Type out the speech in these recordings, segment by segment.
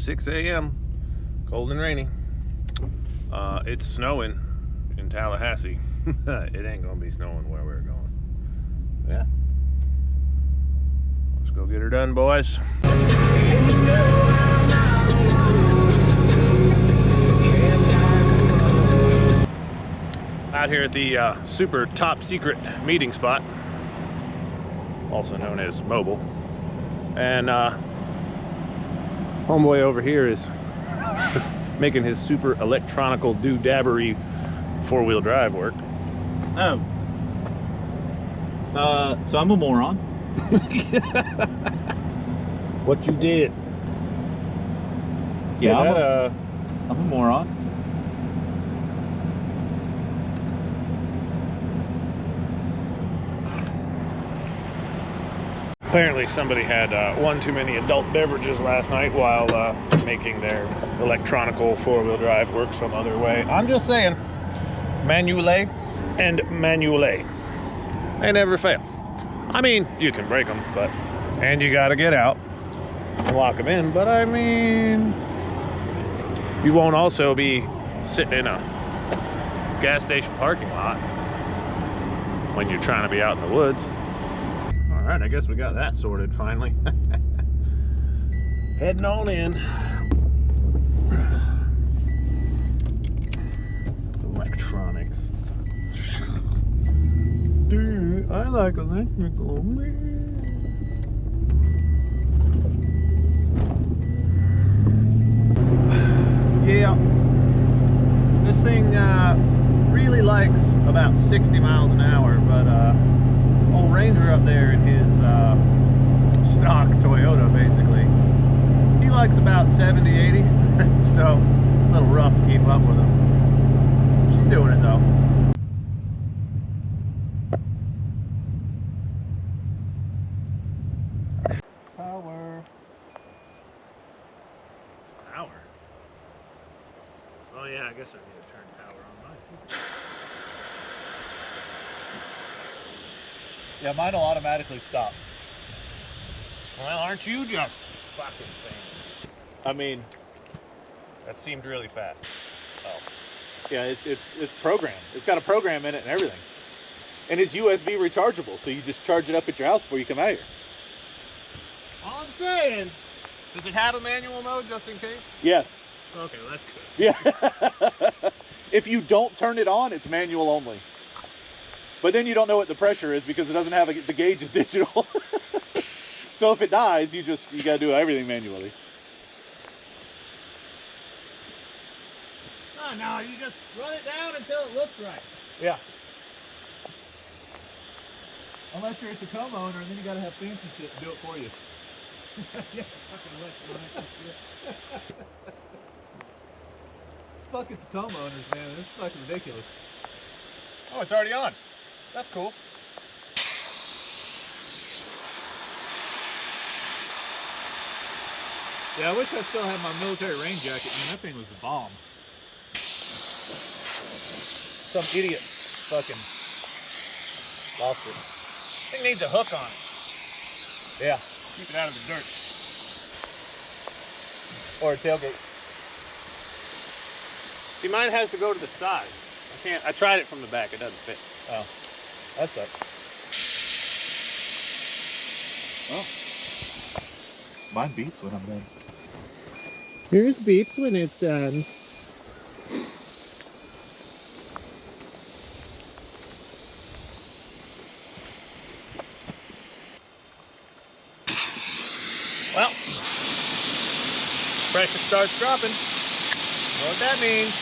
6 a.m. Cold and rainy. It's snowing in Tallahassee. It ain't gonna be snowing where we're going. Yeah. Let's go get her done, boys. Out here at the super top secret meeting spot, also known as Mobile. And homeboy over here is making his super electronical doodabbery four-wheel drive work. Oh. So I'm a moron. What you did? Yeah, that, I'm a moron. Apparently somebody had one too many adult beverages last night while making their electronical four-wheel drive work some other way. I'm just saying, manuale and manuale, they never fail. I mean, you can break them, and you gotta get out and lock them in, but I mean, you won't also be sitting in a gas station parking lot when you're trying to be out in the woods. All right, I guess we got that sorted finally. Heading on in. Electronics. Dude, I like electrical. Yeah, this thing really likes about 60 miles an hour, but old Ranger up there in his stock Toyota, basically, he likes about 70, 80, so a little rough to keep up with him. She's doing it though. Power. Oh yeah, I guess I need to turn power on mine. Yeah, mine will automatically stop. Well, aren't you just fucking famous? I mean, That seemed really fast. Oh. yeah, it's programmed. It's got a program in it and everything. And it's USB rechargeable, so you just charge it up at your house before you come out here. All I'm saying, does it have a manual mode just in case? Yes. Okay, well, that's good. Yeah. If you don't turn it on, it's manual only. But then you don't know what the pressure is because it doesn't have the gauge is digital. So if it dies, you gotta do everything manually. Oh, no, you just run it down until it looks right. Yeah. Unless you're a Tacoma owner, and then you gotta have fancy shit to do it for you. Yeah, fucking electronic shit. Fucking Tacoma owners, man, this is fucking ridiculous. Oh, it's already on. That's cool. Yeah, I wish I still had my military rain jacket. Man, that thing was a bomb. Some idiot fucking lost it. Thing needs a hook on it. Yeah. Keep it out of the dirt. Or a tailgate. See, mine has to go to the side. I tried it from the back. It doesn't fit. Oh, that sucks. Well, mine beeps when I'm done. Yours beeps when it's done. Well, pressure starts dropping. Know what that means?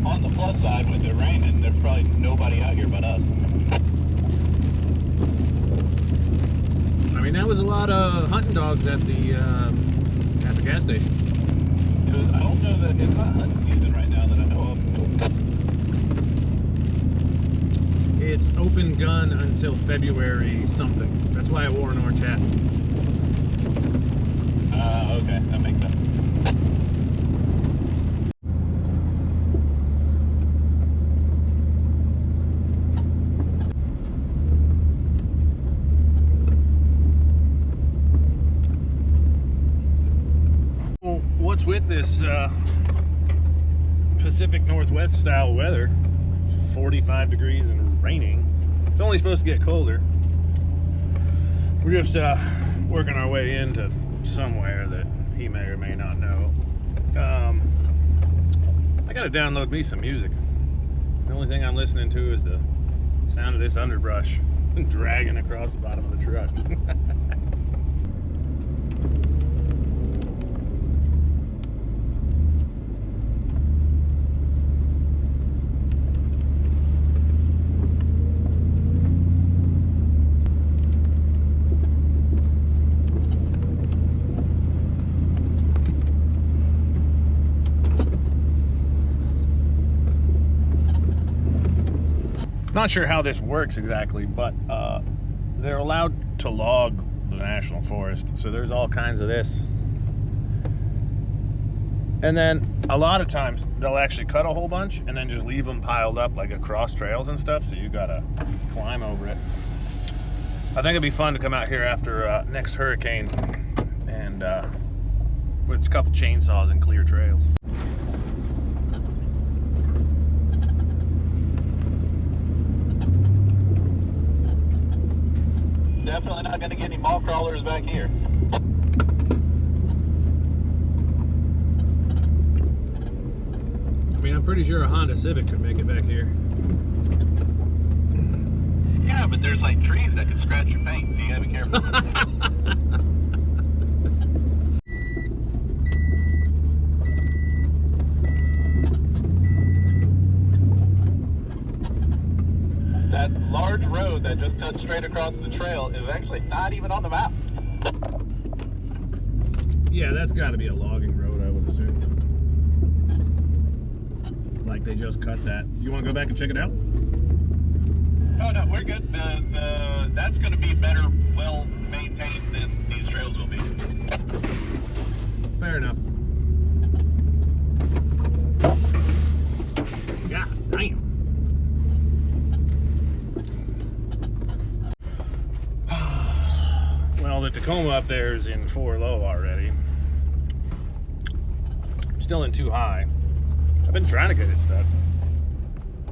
On the plus side, with it raining, there's probably nobody out here but us. I mean, that was a lot of hunting dogs at the gas station. I don't know that it's not hunting season right now that I know of. It's open gun until February something. That's why I wore an orange hat. Okay, that makes sense. this Pacific Northwest style weather, 45 degrees and raining. It's only supposed to get colder. We're just working our way into somewhere that he may or may not know. I gotta download me some music. The only thing I'm listening to is the sound of this underbrush dragging across the bottom of the truck. Not sure how this works exactly, but they're allowed to log the national forest, so there's all kinds of this. And then a lot of times they'll actually cut a whole bunch and then just leave them piled up like across trails and stuff, so you gotta climb over it. I think it'd be fun to come out here after next hurricane and with a couple chainsaws and clear trails. Definitely not going to get any ball crawlers back here. I mean, I'm pretty sure a Honda Civic could make it back here. Yeah, but there's like trees that could scratch your paint, so you gotta be careful. That large road that just cuts straight across the trail is actually not even on the map. Yeah, that's got to be a logging road, I would assume. Like they just cut that. You want to go back and check it out? Oh no, we're good. That's going to be better, well maintained than these trails will be. Fair enough. God damn. Well, the Tacoma up there is in 4 low already. I'm still in 2 high. I've been trying to get it stuck.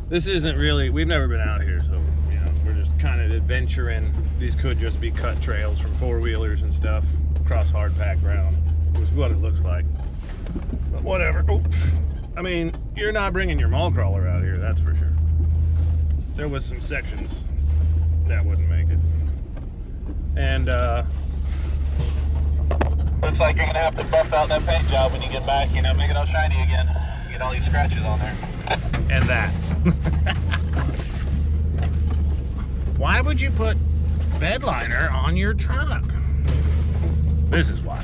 This isn't really, we've never been out here, so, you know, we're just kind of adventuring. These could just be cut trails from 4-wheelers and stuff across hard packed ground. It was what it looks like. But whatever. Oh, I mean, you're not bringing your mall crawler out here, that's for sure. There was some sections that wouldn't make it. And looks like you're gonna have to buff out that paint job when you get back, you know, make it all shiny again. Get all these scratches on there. and that. Why would you put bed liner on your truck? This is why.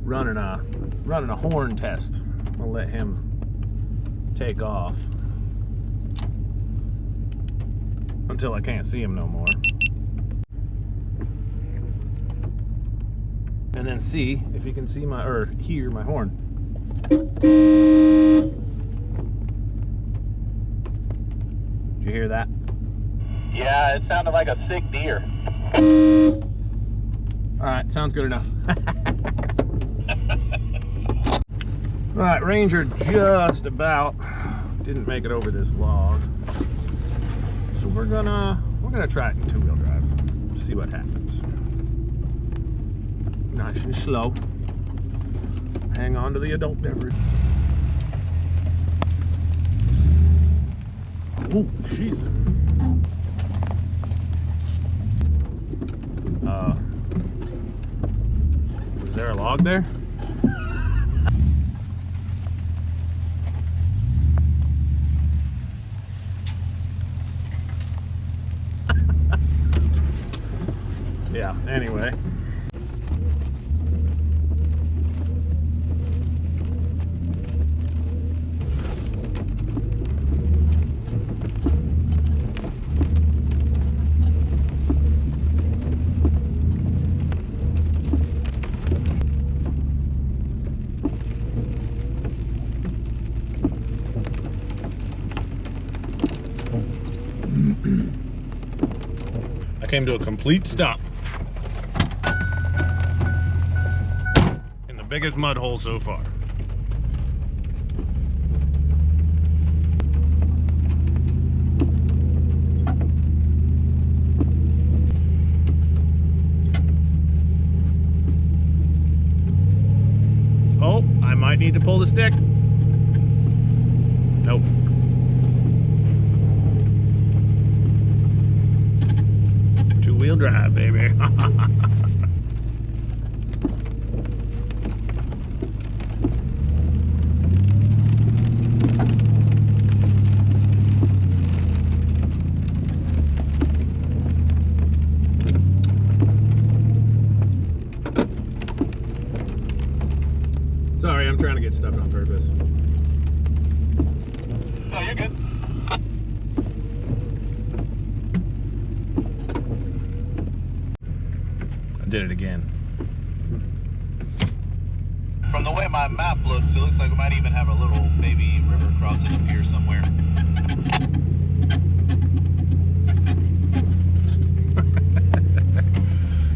running a horn test. I'll let him take off until I can't see him no more. And then see if he can see my, or hear my horn. Did you hear that? Yeah, it sounded like a sick deer. All right, sounds good enough. All right, Ranger just about didn't make it over this log, so we're gonna try it in 2-wheel drive. See what happens. Nice and slow. Hang on to the adult beverage. Oh, jeez. Is there a log there? Yeah, anyway. I came to a complete stop in the Biggest mud hole so far. Oh, I might need to pull the stick. Nope. Two-wheel drive, baby. Sorry, I'm trying to get stuck on purpose. No, you're good. I did it again. From the way my map looks, it looks like we might even have a little baby river crossing up here somewhere.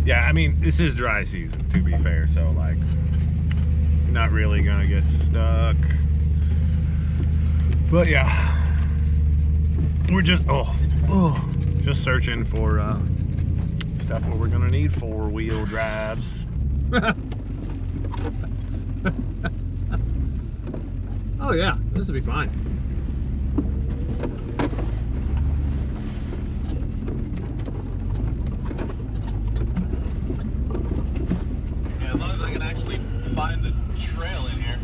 Yeah, I mean, this is dry season, to be fair, so like, not really gonna get stuck. But yeah, we're just just searching for stuff where we're gonna need four-wheel drives. Oh yeah, this will be fine. Yeah, as long as I can actually find the trail in here.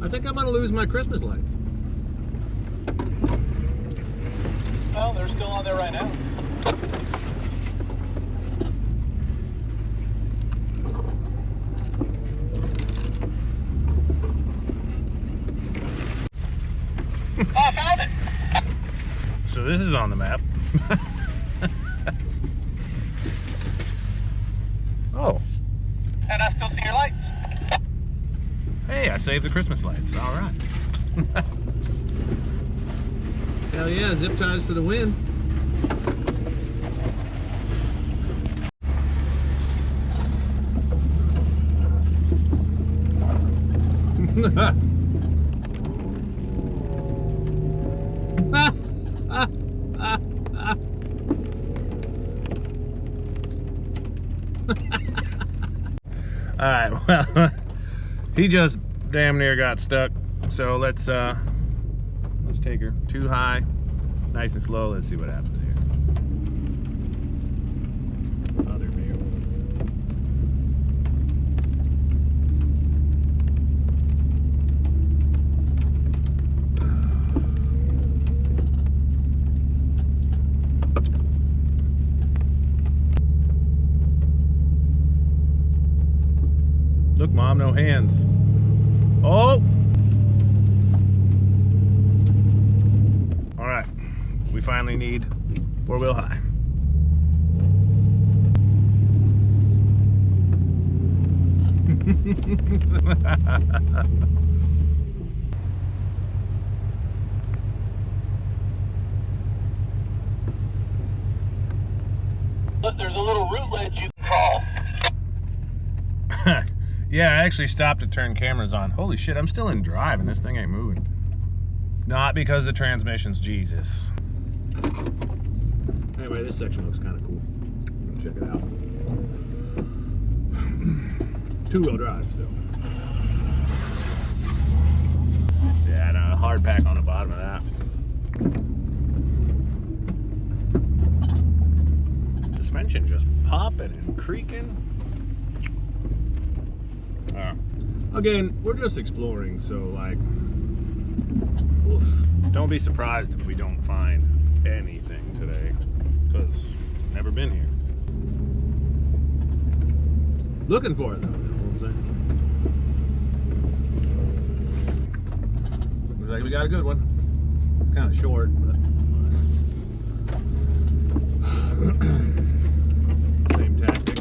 I think I'm gonna lose my Christmas lights. Well, they're still on there right now. Oh, I found it! So this is on the map. Oh, And I still see your lights. hey, I saved the Christmas lights. All right. Hell yeah, zip ties for the win. All right, well, he just damn near got stuck. So let's take her too high, nice and slow. Let's see what happens here. Other view. Look, Mom, no hands. Oh! All right, we finally need four-wheel high. Look, there's a little rootlet you can crawl. Yeah, I actually stopped to turn cameras on. Holy shit, I'm still in drive and this thing ain't moving. Not because the transmission's Jesus. Anyway, this section looks kind of cool. Check it out. Two-wheel drive still. Yeah, and a hard pack on the bottom of that. Suspension just popping and creaking. Again, we're just exploring, so like, oof. Don't be surprised if we don't find anything today, because never been here. Looking for it though, you know what I'm saying? Looks like we got a good one. It's kind of short, but same tactic.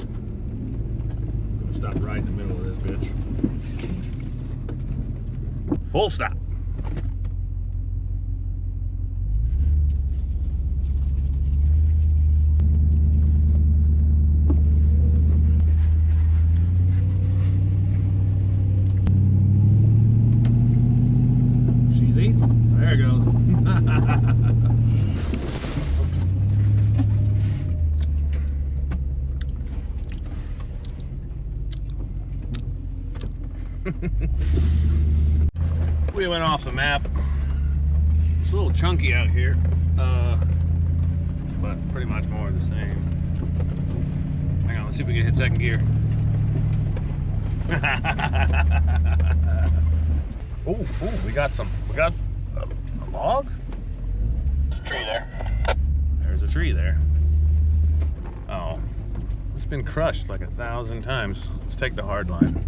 Gonna stop right in the middle of this bitch. Full stop. we went off the map. It's a little chunky out here, but pretty much more of the same. Hang on, let's see if we can hit second gear. Oh, we got a log? Tree there. There's a tree there. Oh, it's been crushed like 1,000 times. Let's take the hard line.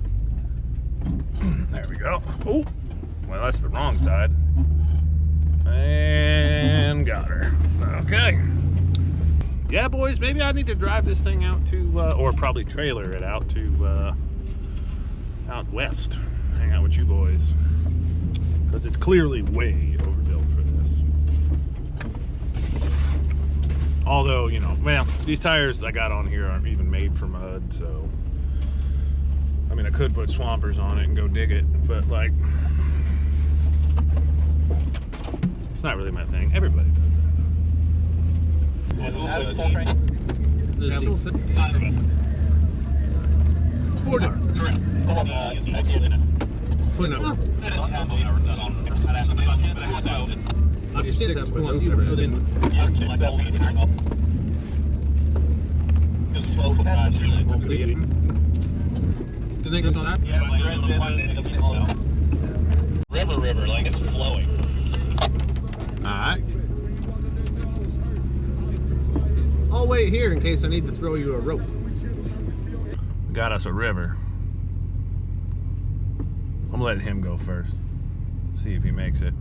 There we go. Oh, well, that's the wrong side. And got her. Okay. Yeah, boys, maybe I need to drive this thing out to, or probably trailer it out to, out west. Hang out with you boys. Because it's clearly way overbuilt for this. Although, you know, well, these tires I got on here aren't even made for mud, so. I mean, I could put Swampers on it and go dig it, but like, it's not really my thing. Everybody does that. River, like it's flowing. Alright. I'll wait here in case I need to throw you a rope. Got us a river. I'm letting him go first. See if he makes it.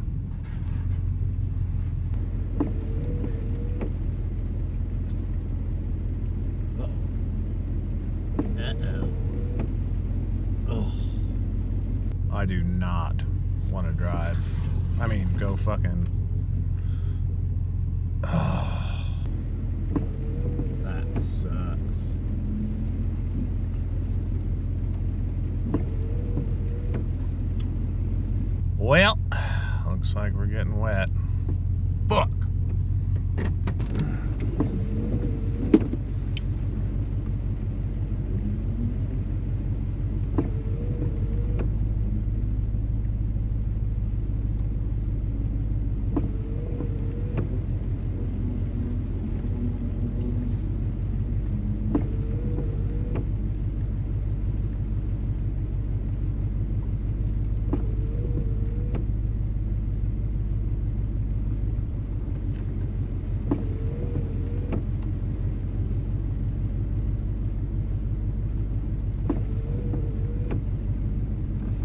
Oh. I do not want to drive. I mean, go fucking. Oh, that sucks. Well, looks like we're getting wet. Fuck.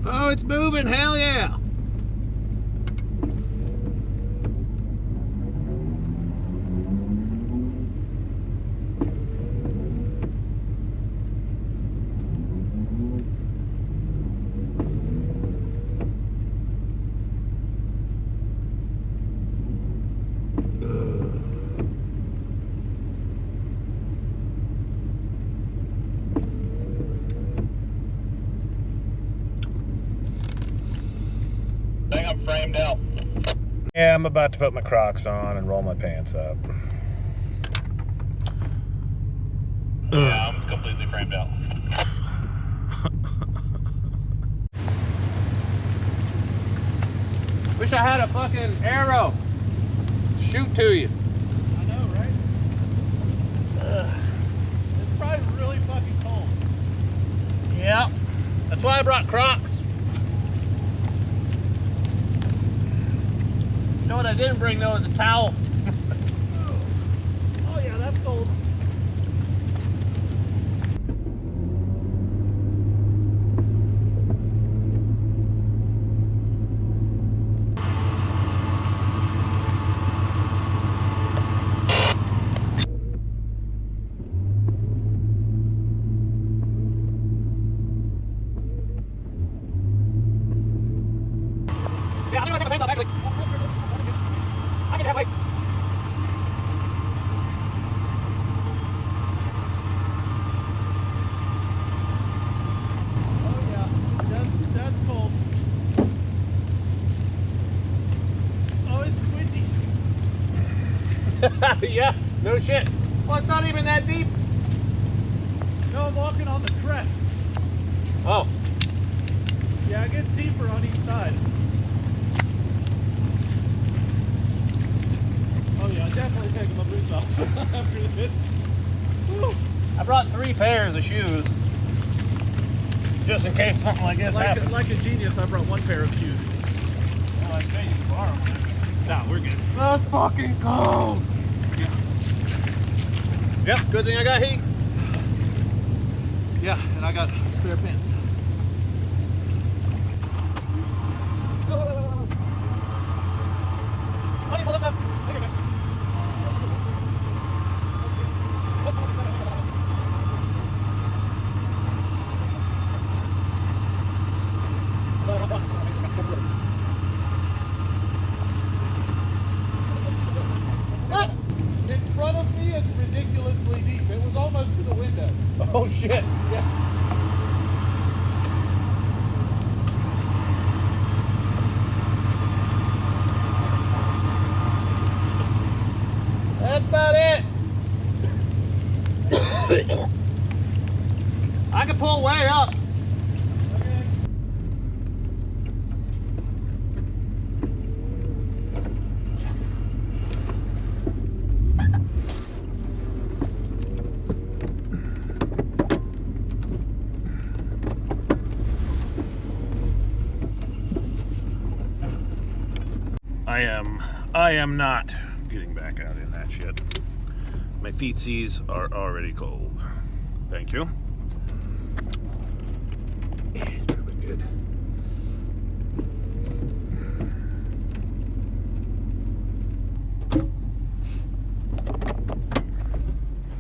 Oh, it's moving, hell yeah! I'm framed out. Yeah, I'm about to put my Crocs on and roll my pants up. Yeah, I'm completely framed out. Wish I had a fucking arrow. Shoot to you. I know, right? It's probably really fucking cold. Yeah, that's why I brought Crocs. You know what I didn't bring though is a towel. Oh yeah, that's cold. Yeah, I'm gonna take my pants off actually. I can halfway. Oh yeah, that's cold. Oh, it's squidgy. Yeah, no shit. Well, it's not even that deep. No, I'm walking on the crest. Oh. Yeah, it gets deeper on each side. taking my boots off after this. Woo. I brought 3 pairs of shoes. Just in case something like this happens. Like a genius, I brought 1 pair of shoes. Well, I'd say you can borrow one. Nah, we're good. That's fucking cold. Yep, good thing I got heat. Yeah, and I got spare pants. In front of me is ridiculously deep. It was almost to the window. Oh shit. Yeah. That's about it. I can pull way up. I am not getting back out in that shit. My feetsies are already cold. Thank you. It's probably good.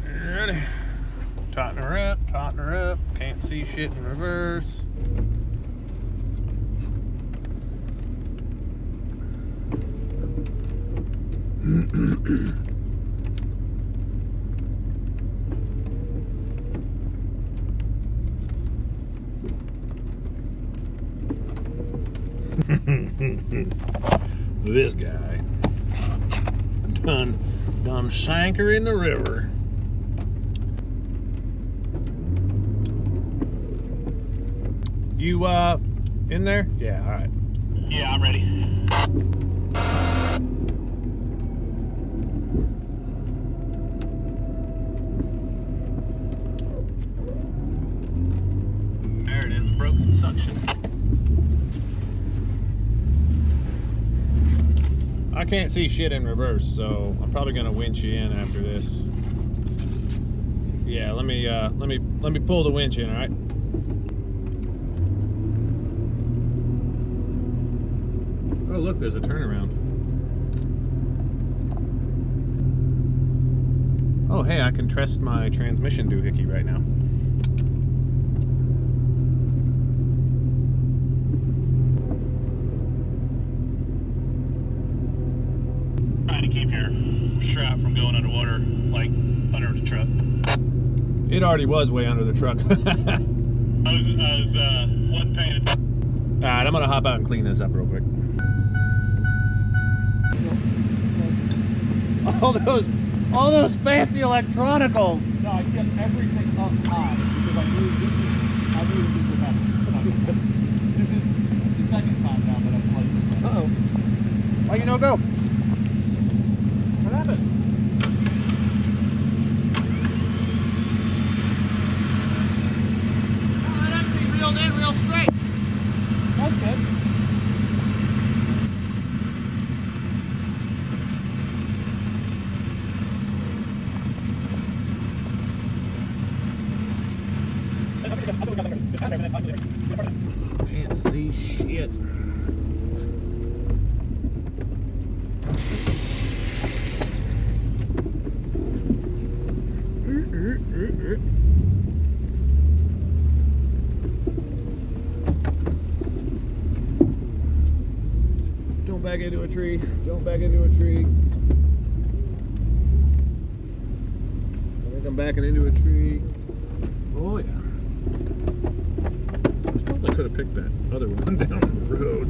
Ready. Tighten her up, tighten her up. Can't see shit in reverse. This guy done sank her in the river. You in there? Yeah, all right. Yeah, I'm ready. There it is, broken suction. I can't see shit in reverse, so I'm probably gonna winch you in after this. Yeah, let me pull the winch in, all right? Oh look, there's a turnaround. Oh hey, I can trust my transmission doohickey right now. Trying to keep your strap from going underwater, like under the truck. It already was way under the truck. I wasn't paying attention. Alright, I'm gonna hop out and clean this up real quick. All those fancy electronicals. No, I kept everything up high because I knew this would happen. This is the second time now that I've played this. Uh-oh. Why you no go? What happened? Oh, that actually reeled in real straight. That's good. Can't see shit. Don't back into a tree. Don't back into a tree. I think I'm backing into a tree. Oh yeah. I suppose I could have picked that other one down the road.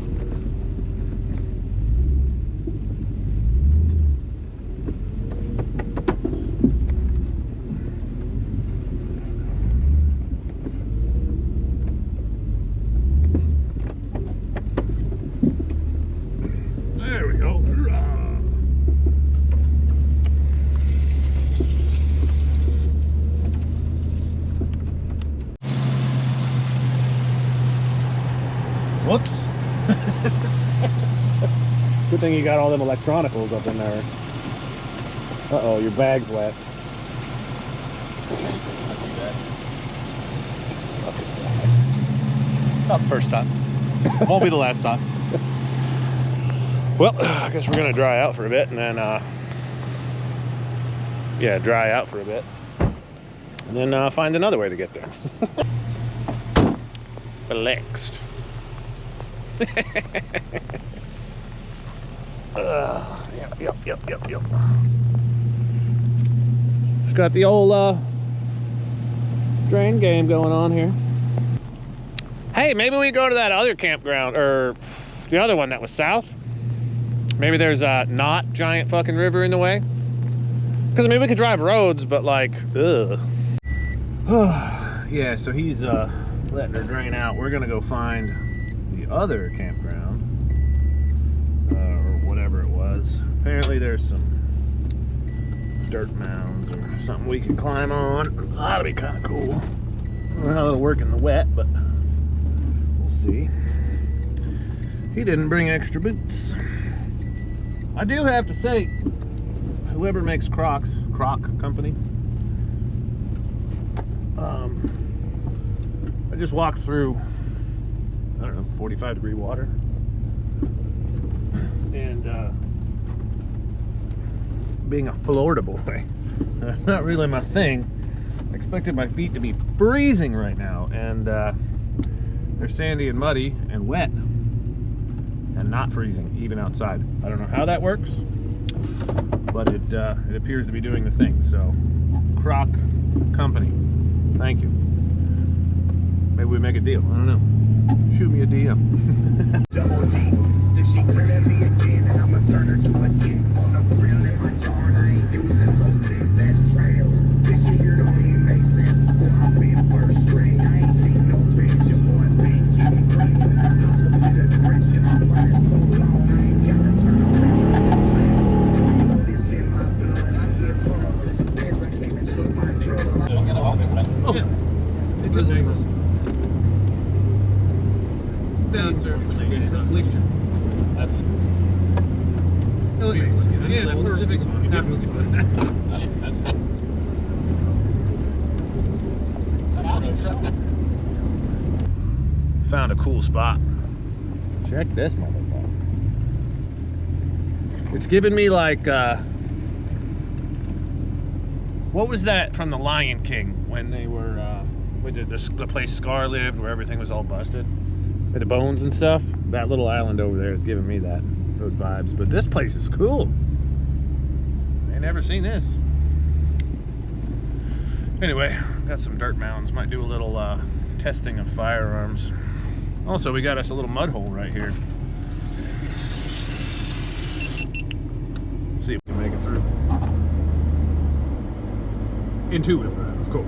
There we go. Good thing you got all them electronicals up in there. Uh-oh, your bag's wet. It's fucking bad. Not the first time. Won't be the last time. Well, I guess we're gonna dry out for a bit and then, yeah, dry out for a bit. And then find another way to get there. Relaxed. Yep. Just got the old drain game going on here. Hey, maybe we go to that other campground, or the other one that was south. Maybe there's a not giant fucking river in the way. Because I mean, we could drive roads, but like, ugh. Yeah, so he's letting her drain out. We're gonna go find the other campground, or whatever it was. Apparently there's some dirt mounds or something we can climb on. So that'll be kind of cool. I don't know how it'll work in the wet, but we'll see. He didn't bring extra boots. I do have to say, whoever makes Croc company, I just walked through, I don't know, 45-degree water, and being a Florida boy, that's not really my thing. I expected my feet to be freezing right now, and they're sandy and muddy and wet and not freezing even outside. I don't know how that works, but it appears to be doing the thing. So Croc company, thank you. Maybe we make a deal, I don't know. Shoot me a DM. Double D, then she clear at me again, and I'ma turn her to a 10. On the grill in my yard, I ain't using so six, that's trail. This shit here don't even make sense. Well, I've been first string, I ain't seen no bitch, your boy been getting green. Opposite of direction, I'm running so long, I ain't gotta turn around. This in my blood, I get bugged. As I came and took my drugs. Oh, yeah. It's downstairs. It's leaked. Found a cool spot. Check this motherfucker. It's giving me like what was that from The Lion King when they were with the place Scar lived, where everything was all busted with the bones and stuff? That little island over there is giving me those vibes. But this place is cool. I ain't never seen this. Anyway, got some dirt mounds. Might do a little testing of firearms. Also, we got us a little mud hole right here. See if we can make it through. In two-wheel drive, of course.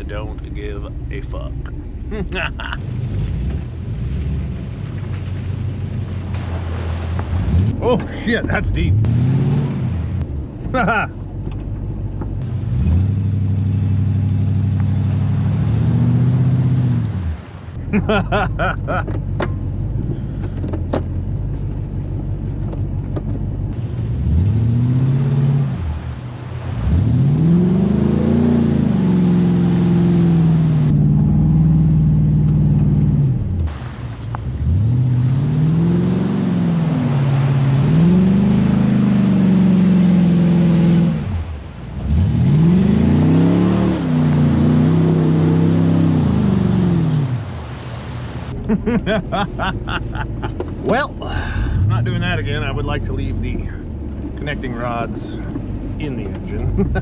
Don't give a fuck. Oh shit, that's deep. Haha. Well, I'm not doing that again. I would like to leave the connecting rods in the engine.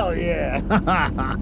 Hell yeah.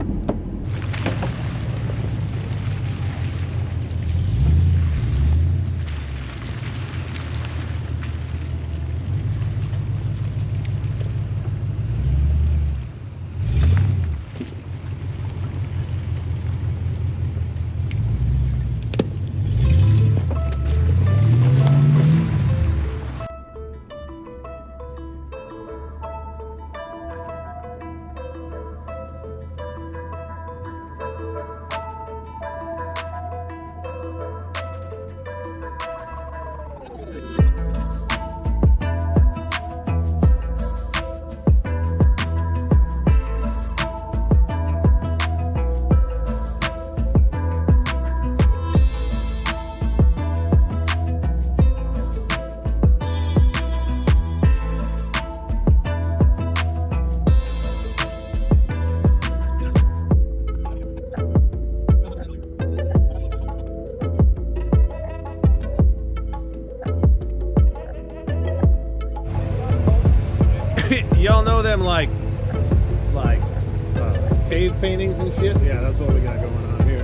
Y'all know them like cave paintings and shit? Yeah, that's what we got going on here.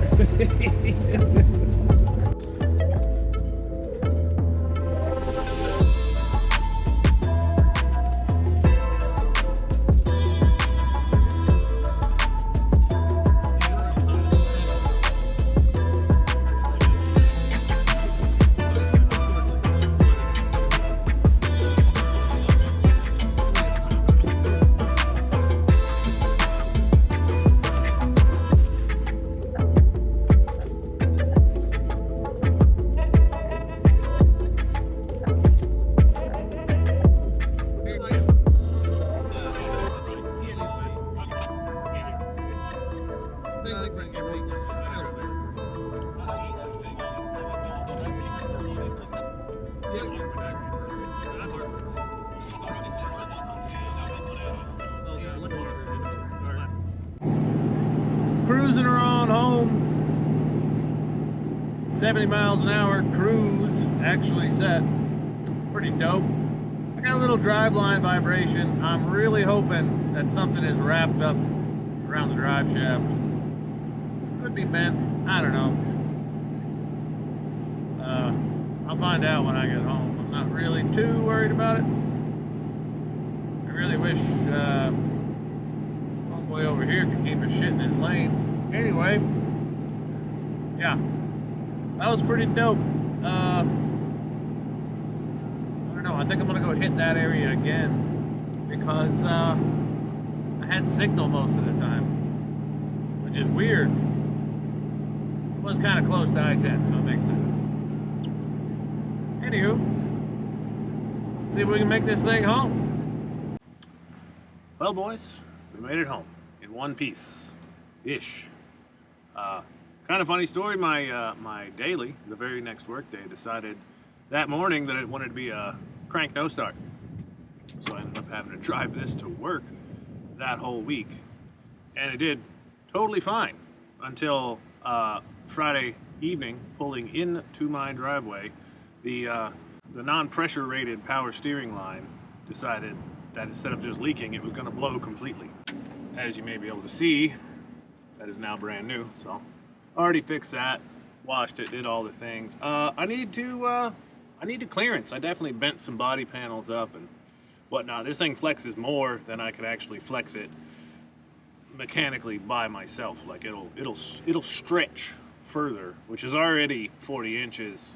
Cruising around home. 70 miles an hour cruise actually set. Pretty dope. I got a little driveline vibration. I'm really hoping that something is wrapped up around the drive shaft. Could be bent. I don't know. I'll find out when I get home. I'm not really too worried about it. I really wish homeboy over here could keep his shit in his lane. Anyway, yeah, that was pretty dope. I don't know. I think I'm gonna go hit that area again because I had signal most of the time, which is weird. It was kind of close to I-10, so it makes sense. Anywho, see if we can make this thing home. Well, boys, we made it home in one piece-ish. Kind of funny story. My daily, the very next workday, decided that morning that it wanted to be a crank no start. So I ended up having to drive this to work that whole week, and it did totally fine until Friday evening, pulling into my driveway. The non-pressure rated power steering line decided that instead of just leaking, it was going to blow completely. As you may be able to see, that is now brand new. So already fixed that, washed it, did all the things. I need to clearance. I definitely bent some body panels up and whatnot. This thing flexes more than I could actually flex it mechanically by myself. Like it'll stretch further, which is already 40 inches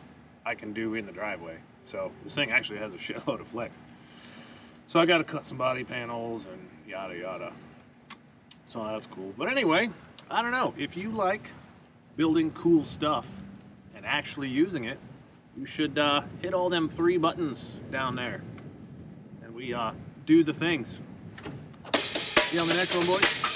I can do in the driveway. So this thing actually has a shitload of flex. So I got to cut some body panels and yada yada. So that's cool. But anyway, I don't know. If you like building cool stuff and actually using it, you should hit all them 3 buttons down there. And we do the things. See you on the next one, boys.